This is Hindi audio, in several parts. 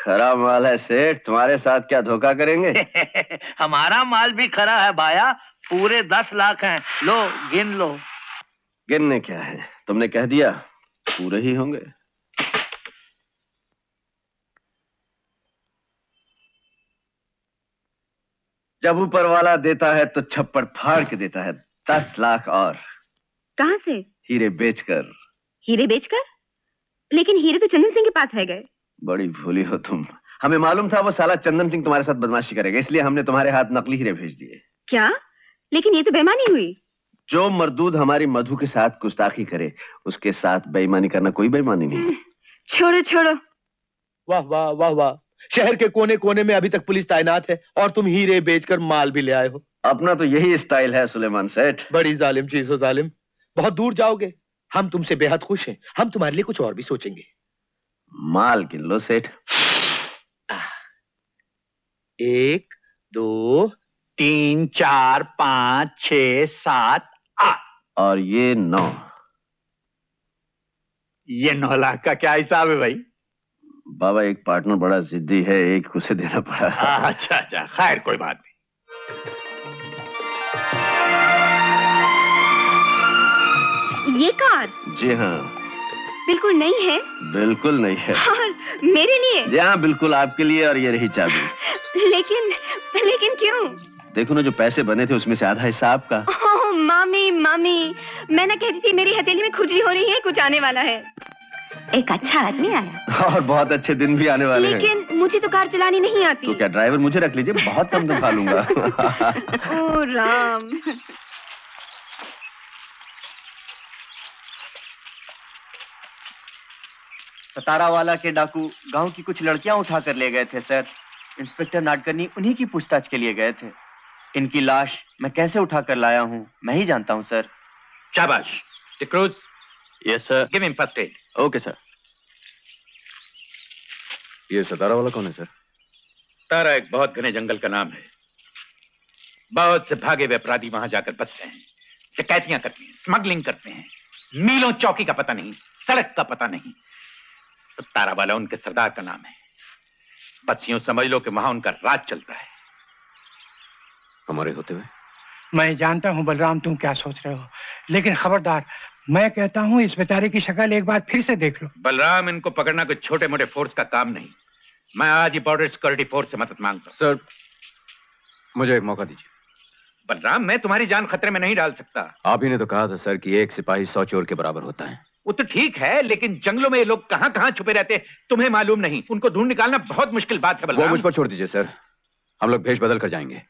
खरा माल है सेठ, तुम्हारे साथ क्या धोखा करेंगे? हमारा माल भी खरा है बाया, पूरे 10 लाख हैं। लो गिन लो। गिनने क्या है, तुमने कह दिया पूरे ही होंगे। जब ऊपर वाला देता है तो छप्पड़ फाड़ के देता है। 10 लाख और। कहां से? हीरे बेचकर। हीरे बेचकर? लेकिन हीरे तो चंदन सिंह के पास रह गए। बड़ी भोली हो तुम। हमें मालूम था वो साला चंदन सिंह तुम्हारे साथ बदमाशी करेगा, इसलिए हमने तुम्हारे हाथ नकली हीरे भेज दिए। क्या? लेकिन ये तो बेईमानी हुई। जो मर्दूद हमारी मधु के साथ गुस्ताखी करे, उसके साथ बेईमानी करना कोई बेईमानी नहीं। छोड़ो छोड़ो। वाह वाह वाह वाह, शहर के कोने कोने में अभी तक पुलिस तैनात है और तुम हीरे बेचकर माल भी ले आए हो। अपना तो यही स्टाइल है सुलेमान सेठ। बड़ी जालिम चीज हो जालिम। बहुत दूर जाओगे। हम तुमसे बेहद खुश हैं। हम तुम्हारे लिए कुछ और भी सोचेंगे। माल गिन लो सेठ। 1 2 3 4 5 6 7 8 और ये 9। ये 9 लाख का क्या हिसाब है भाई? बाबा एक पार्टनर बड़ा जिद्दी है, एक उसे देना पड़ा। अच्छा अच्छा, खैर कोई बात नहीं। ये कार? जी हाँ। बिल्कुल नहीं है। बिल्कुल नहीं है। और मेरे लिए? जी हाँ बिल्कुल आपके लिए, और ये रही चाबी। लेकिन लेकिन क्यों? देखो ना, जो पैसे बने थे उसमें से आधा हिस्सा आपका। ओह मामी मामी, मैं ना कहती थी मेरी हथेली में खुजली हो रही है, कुछ आने वाला है। एक अच्छा आदमी आया। और बहुत अच्छे दिन भी आने वाले हैं। लेकिन मुझे तो कार चलानी नहीं आती। तो क्या ड्राइवर मुझे रख लीजिए, बहुत कम तो खा लूंगा। ओह राम। सतारा वाला के डाकू गांव की कुछ लड़कियां उठा कर ले गए थे सर। इंस्पेक्टर नाडकर्णी उन्हीं की पूछताछ के लिए गए थे। इनकी लाश मैं कैसे उठा कर लाया हूं मैं ही जानता हूं सर। शाबाश। Cruise. Yes sir. Give him first aid. Okay sir. ये सतारा वाला कौन है सर? तारा एक बहुत घने जंगल का नाम है। बहुत से भागे हुए अपराधी वहां जाकर बसते हैं, डकैतियां करते हैं, स्मगलिंग करते हैं। मीलों चौकी का पता नहीं, सड़क का पता नहीं। तारा वाला उनके सरदार का नाम है। बस यूं समझ लो कि वहां उनका राज चलता है। हमारे होते हुए? मैं जानता हूं बलराम तुम क्या सोच रहे हो, लेकिन खबरदार, मैं कहता हूं इस बेचारे की शक्ल एक बार फिर से देख लो। बलराम, इनको पकड़ना कोई छोटे मोटे फोर्स का काम नहीं। मैं आज ही बॉर्डर सिक्योरिटी फोर्स से मदद मांगता हूं। सर मुझे एक मौका दीजिए। बलराम, मैं तुम्हारी जान खतरे में नहीं डाल सकता। आप ही ने तो कहा था सर कि एक सिपाही 100 चोर के बराबर होता है। वो तो ठीक है, लेकिन जंगलों में ये लोग कहां कहां छुपे रहते हैं तुम्हें मालूम नहीं। उनको ढूंढ निकालना बहुत मुश्किल बात है बलराम। वो मुझ पर छोड़ दीजिए सर, हम लोग भेष बदल कर जाएंगे।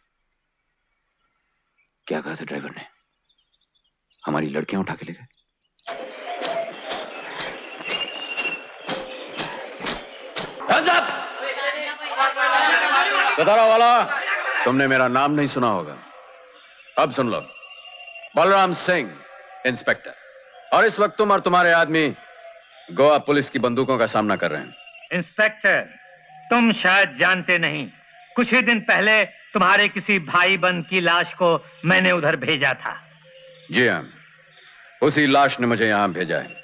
क्या कहा था ड्राइवर ने? हमारी लड़कियां उठा के ले गए। सतारा वाला, तुमने मेरा नाम नहीं सुना होगा, अब सुन लो। बलराम सिंह, इंस्पेक्टर। और इस वक्त तुम और तुम्हारे आदमी गोवा पुलिस की बंदूकों का सामना कर रहे हैं। इंस्पेक्टर, तुम शायद जानते नहीं, कुछ ही दिन पहले तुम्हारे किसी भाई बंद की लाश को मैंने उधर भेजा था। जी हाँ, उसी लाश ने मुझे यहां भेजा है।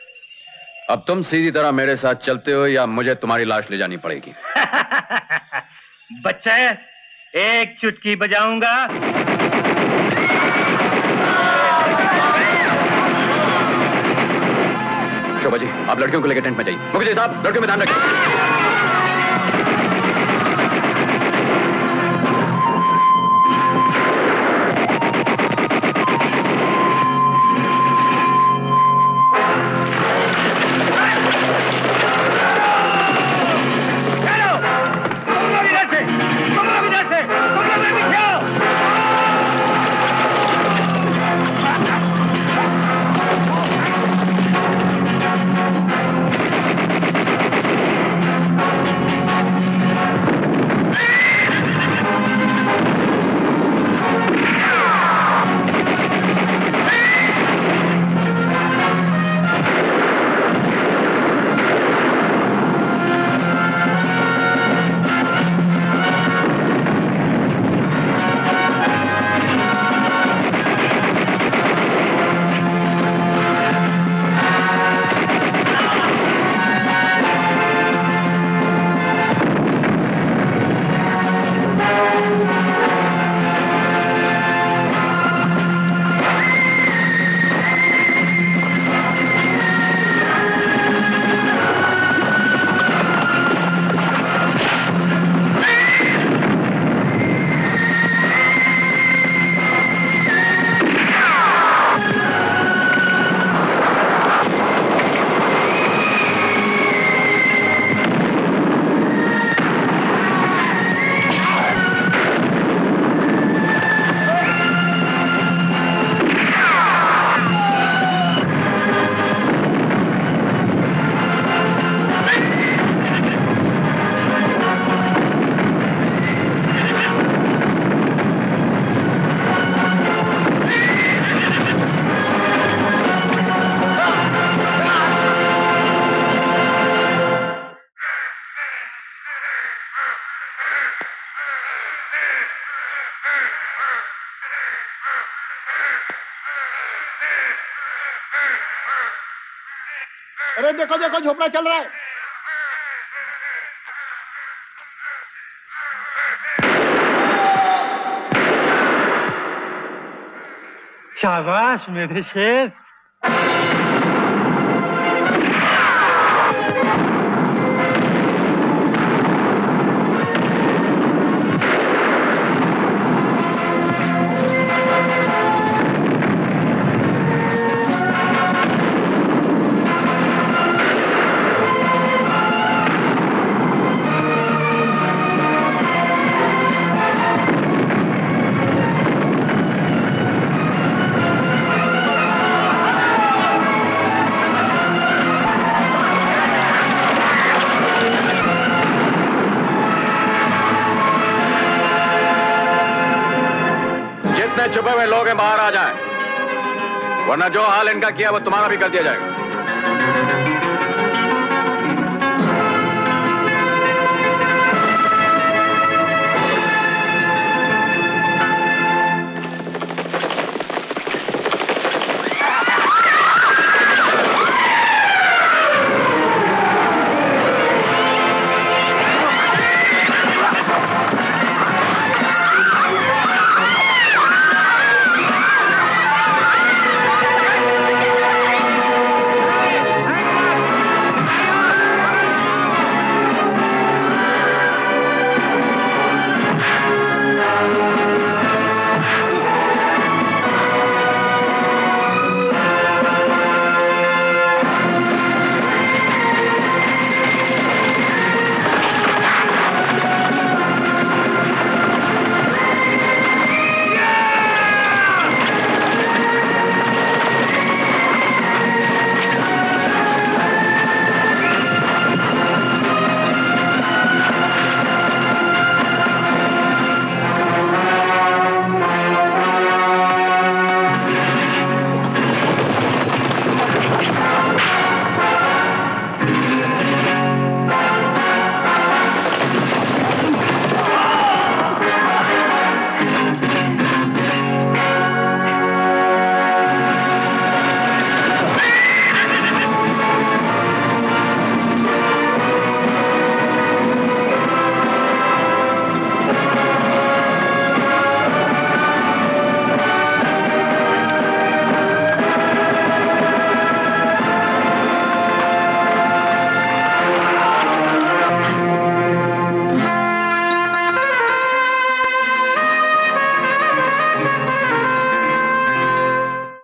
अब तुम सीधी तरह मेरे साथ चलते हो या मुझे तुम्हारी लाश ले जानी पड़ेगी? बच्चे, एक चुटकी बजाऊंगा, शोभा जी आप लड़कियों को लेकर टेंट में जाइए। मुखर्जी साहब लड़कियों में ध्यान रखिए। अरे देखो देखो झोपड़ा चल रहा है। शाबाश मेरे शेर। छुपे हुए लोग हैं बाहर आ जाएं, वरना जो हाल इनका किया वो तुम्हारा भी कर दिया जाएगा।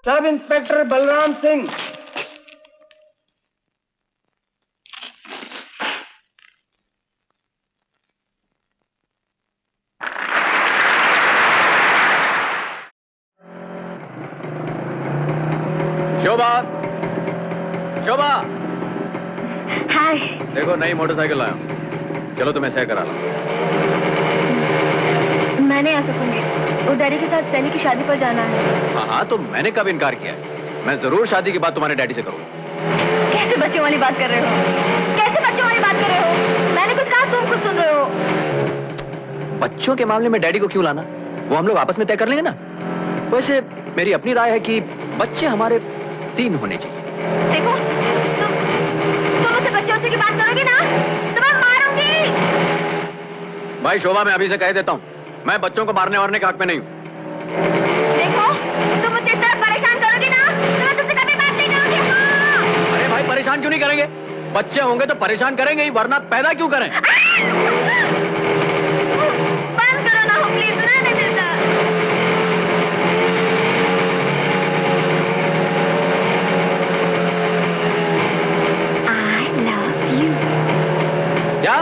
Sub inspector Balram Singh. Shobha, Shobha, hi. देखो नई मोटरसाइकिल लाया हूं, चलो तुम्हें सैर करा लो। मैं नहीं आ सकूंगी, वो डैडी के साथ सैनी की शादी पर जाना है। हाँ, तो मैंने कब इनकार किया है? मैं जरूर शादी की बात तुम्हारे डैडी से करूंगा। कैसे बच्चों वाली बात कर रहे हो? कैसे बच्चों वाली बात कर रहे हो? मैंने कुछ कहा, तुम कुछ सुन रहे हो। बच्चों के मामले में डैडी को क्यों लाना? वो हम लोग आपस में तय कर लेंगे ना। वैसे मेरी अपनी राय है कि बच्चे हमारे 3 होने चाहिए। देखो, तुम मुझसे बच्चों से की बात करोगी ना तो मैं मारूंगी। भाई शोभा, मैं अभी से कह देता हूँ, मैं बच्चों को मारने वारने के हक में नहीं हूँ। देखो, तुम मुझे इस तरह परेशान करोगी ना तो मैं तुमसे कभी बात नहीं करूंगी। हाँ। अरे भाई, परेशान क्यों नहीं करेंगे? बच्चे होंगे तो परेशान करेंगे ही, वरना पैदा क्यों करें? बंद करो ना, हो प्लीज, सुना नहीं देता। I love you. क्या?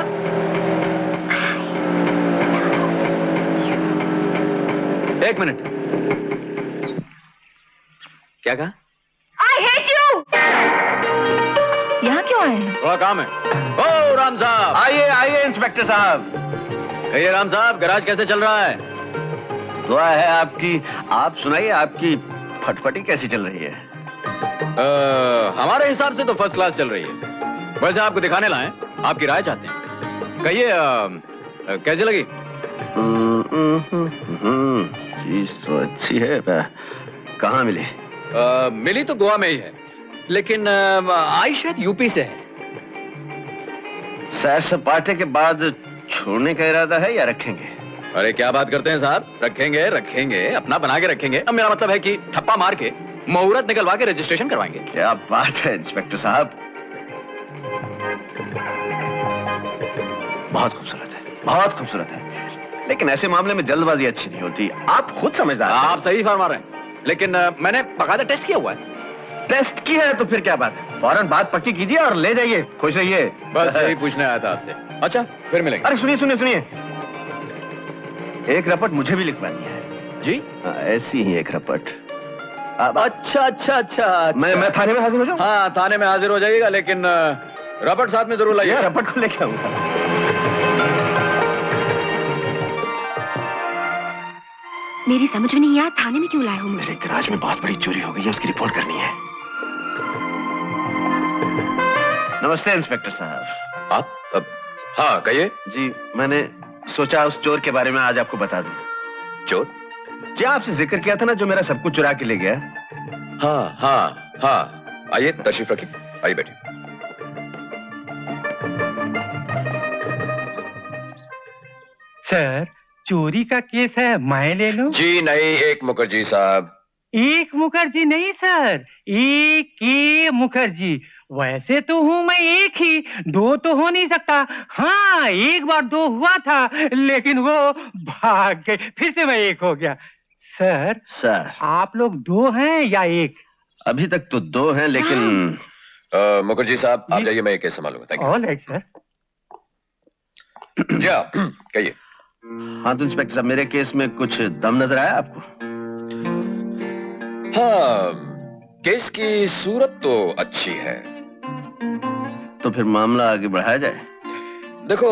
एक मिनट, क्या कहा? I hate you. यहाँ क्यों आए? थोड़ा काम है। ओ राम साहब, आइए आइए इंस्पेक्टर साहब। कहिए राम साहब, गैराज कैसे चल रहा है? दुआ है आपकी। आप सुनाइए, आपकी फटफटी कैसी चल रही है? हमारे हिसाब से तो फर्स्ट क्लास चल रही है। वैसे आपको दिखाने लाए, आपकी राय चाहते हैं। कहिए कैसी लगी? चीज तो अच्छी है। कहाँ मिली? मिली तो गोवा में ही है। लेकिन आई शायद यूपी से है। सैर सपाटे के बाद छोड़ने का इरादा है या रखेंगे? अरे क्या बात करते हैं साहब, रखेंगे रखेंगे, अपना बना के रखेंगे। अब मेरा मतलब है कि ठप्पा मार के मुहूर्त निकलवा के रजिस्ट्रेशन करवाएंगे। क्या बात है इंस्पेक्टर साहब, बहुत खूबसूरत है, बहुत खूबसूरत है, लेकिन ऐसे मामले में जल्दबाजी अच्छी नहीं होती। आप खुद समझदार हैं। आप सही फरमा रहे हैं, लेकिन मैंने बकायदा टेस्ट किया हुआ है। टेस्ट किया है तो फिर क्या बात है, फौरन बात पक्की कीजिए और ले जाइए, खुश रहिए। बस यही पूछने आया था आपसे। अच्छा फिर मिलेंगे। अरे सुनिए सुनिए सुनिए, एक रपट मुझे भी लिखवानी है जी। ऐसी ही एक रपट। अच्छा अच्छा अच्छा, मैं थाने में हाजिर हो जाऊं? हाँ थाने में हाजिर हो जाइएगा, लेकिन रपट साथ में जरूर लाइए। रपट को लेके आऊंगा। मेरी समझ में नहीं आया थाने में क्यों लाए हो मुझे? मेरे गैराज में बहुत बड़ी चोरी हो गई है, उसकी रिपोर्ट करनी है। नमस्ते इंस्पेक्टर साहब। आप हाँ कहिए। जी मैंने सोचा उस चोर के बारे में आज आपको बता दूं। चोर? जी आपसे जिक्र किया था ना, जो मेरा सब कुछ चुरा के ले गया। हाँ हाँ हाँ, आइए तशरीफ रखिए, आइए बैठिए। सर चोरी का केस है, मैं ले लूं? जी नहीं, एक मुखर्जी साहब। एक मुखर्जी नहीं सर, एक के मुखर्जी। वैसे तो हूँ मैं एक ही, दो तो हो नहीं सकता। हाँ एक बार दो हुआ था, लेकिन वो भाग गए, फिर से मैं एक हो गया। सर आप लोग दो हैं या एक? अभी तक तो दो हैं, लेकिन मुखर्जी साहब आप जाइए, मैं एक केस संभालूंगा। Thank you. All right sir. जी आप कहिए। हाँ तो इंस्पेक्टर साहब, मेरे केस में कुछ दम नजर आया आपको? हाँ केस की सूरत तो अच्छी है। तो फिर मामला आगे बढ़ाया जाए। देखो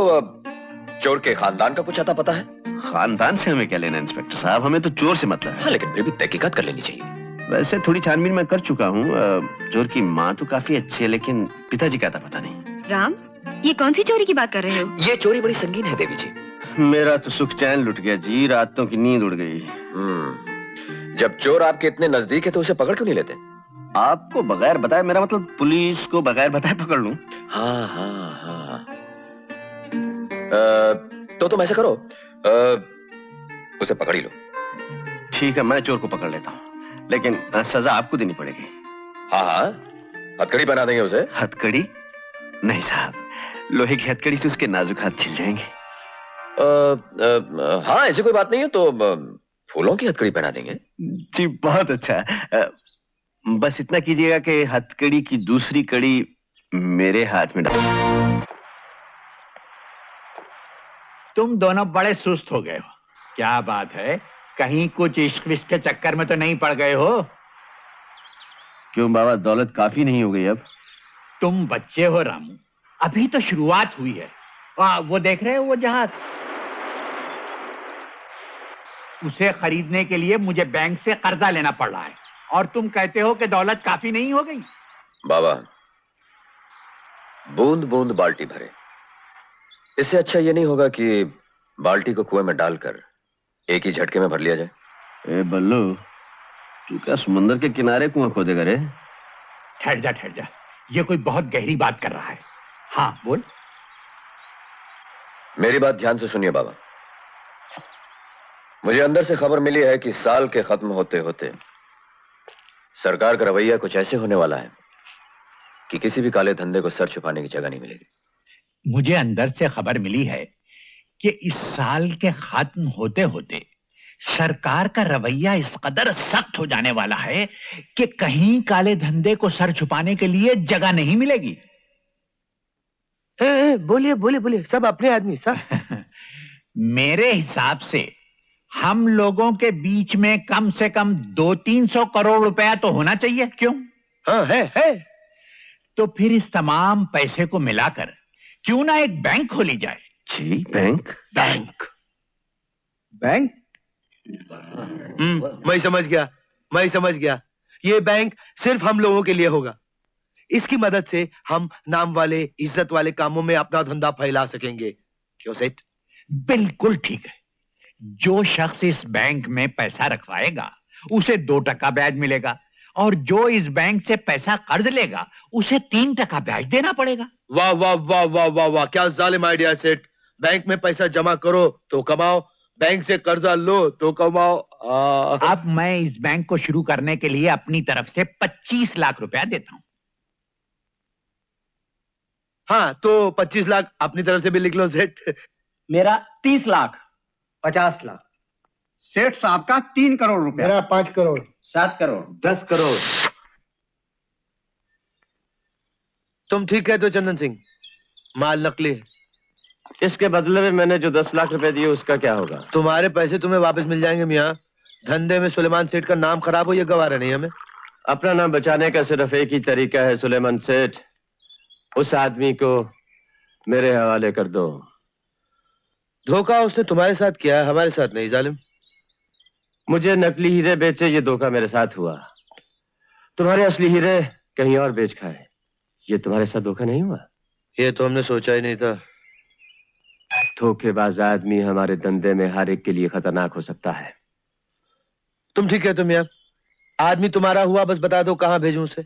चोर के खानदान का कुछ अता पता है? खानदान से हमें क्या लेना इंस्पेक्टर साहब, हमें तो चोर से मतलब है। हाँ लेकिन फिर भी तहकीकात कर लेनी चाहिए। वैसे थोड़ी छानबीन मैं कर चुका हूँ। चोर की माँ तो काफी अच्छी है, लेकिन पिताजी का था पता नहीं। राम, ये कौन सी चोरी की बात कर रहे हो? ये चोरी बड़ी संगीन है देवी जी। मेरा तो सुख चैन लुट गया जी, रातों की नींद उड़ गई। जब चोर आपके इतने नजदीक है तो उसे पकड़ क्यों नहीं लेते? आपको बगैर बताए, मेरा मतलब पुलिस को बगैर बताए पकड़ लूं? हाँ हाँ हाँ। तो तुम ऐसे करो, उसे पकड़ ही लो। ठीक है, मैं चोर को पकड़ लेता हूँ, लेकिन सजा आपको देनी पड़ेगी। हाँ हाँ, हथकड़ी बना देंगे उसे। हथकड़ी? नहीं साहब, लोहे की हथकड़ी से उसके नाजुक हाथ छिल जाएंगे। हाँ ऐसी कोई बात नहीं है तो फूलों की हथकड़ी पहना देंगे। जी बहुत अच्छा। बस इतना कीजिएगा कि हथकड़ी की दूसरी कड़ी मेरे हाथ में डाल। तुम दोनों बड़े सुस्त हो गए हो। क्या बात है, कहीं कुछ इश्क विश्क के चक्कर में तो नहीं पड़ गए हो? क्यों बाबा, दौलत काफी नहीं हो गई अब? तुम बच्चे हो रामू, अभी तो शुरुआत हुई है। वो देख रहे हो वो जहाज, उसे खरीदने के लिए मुझे बैंक से कर्जा लेना पड़ रहा है, और तुम कहते हो कि दौलत काफी नहीं हो गई। बाबा, बूंद बूंद बाल्टी भरे। इससे अच्छा ये नहीं होगा कि बाल्टी को कुएं में डालकर एक ही झटके में भर लिया जाए? ए बल्लू, तू क्या समुद्र के किनारे कुआं खोदेगा रे? ठहर जा, ये कोई बहुत गहरी बात कर रहा है। हाँ बोल। मेरी बात ध्यान से सुनिए बाबा। मुझे अंदर से खबर मिली है कि साल के खत्म होते होते सरकार का रवैया कुछ ऐसे होने वाला है कि किसी भी काले धंधे को सर छुपाने की जगह नहीं मिलेगी। मुझे अंदर से खबर मिली है कि इस साल के खत्म होते होते सरकार का रवैया इस कदर सख्त हो जाने वाला है कि कहीं काले धंधे को सर छुपाने के लिए जगह नहीं मिलेगी। बोलिए बोलिए बोलिए, सब अपने आदमी सब। मेरे हिसाब से हम लोगों के बीच में कम से कम 200-300 करोड़ रुपया तो होना चाहिए। क्यों? हाँ है। तो फिर इस तमाम पैसे को मिलाकर क्यों ना एक बैंक खोली जाए? जी बैंक? बैंक? मैं समझ गया। ये बैंक सिर्फ हम लोगों के लिए होगा। इसकी मदद से हम नाम वाले, इज्जत वाले कामों में अपना धंधा फैला सकेंगे। क्यों सेठ? बिल्कुल ठीक है। जो शख्स इस बैंक में पैसा रखवाएगा उसे 2% ब्याज मिलेगा, और जो इस बैंक से पैसा कर्ज लेगा उसे 3% ब्याज देना पड़ेगा। वाह वाह वाह वाह वाह वाह, क्या जालिम आइडिया सेठ। बैंक में पैसा जमा करो तो कमाओ, बैंक से कर्जा लो तो कमाओ। अब मैं इस बैंक को शुरू करने के लिए अपनी तरफ से 25 लाख रुपया देता हूं। हाँ तो 25 लाख अपनी तरफ से भी लिख लो सेठ। मेरा 30 लाख। 50 लाख। सेठ साहब का 3 करोड़ रुपया। मेरा 5 करोड़। 7 करोड़। 10 करोड़। तुम ठीक कहते हो चंदन सिंह, माल नकली है। इसके बदले में मैंने जो 10 लाख रुपए दिए उसका क्या होगा? तुम्हारे पैसे तुम्हें वापस मिल जाएंगे मियाँ। धंधे में सुलेमान सेठ का नाम खराब हो, ये गवारा नहीं हमें। अपना नाम बचाने का सिर्फ एक ही तरीका है सुलेमान सेठ, उस आदमी को मेरे हवाले कर दो। धोखा उसने तुम्हारे साथ किया, हमारे साथ नहीं जालिम। मुझे नकली हीरे बेचे ये धोखा मेरे साथ हुआ, तुम्हारे असली हीरे कहीं और बेच खाए ये तुम्हारे साथ धोखा नहीं हुआ? ये तो हमने सोचा ही नहीं था। धोखेबाज आदमी हमारे धंधे में हर एक के लिए खतरनाक हो सकता है। तुम ठीक कहते हो मियाँ। आदमी तुम्हारा हुआ, बस बता दो कहाँ भेजूं उसे।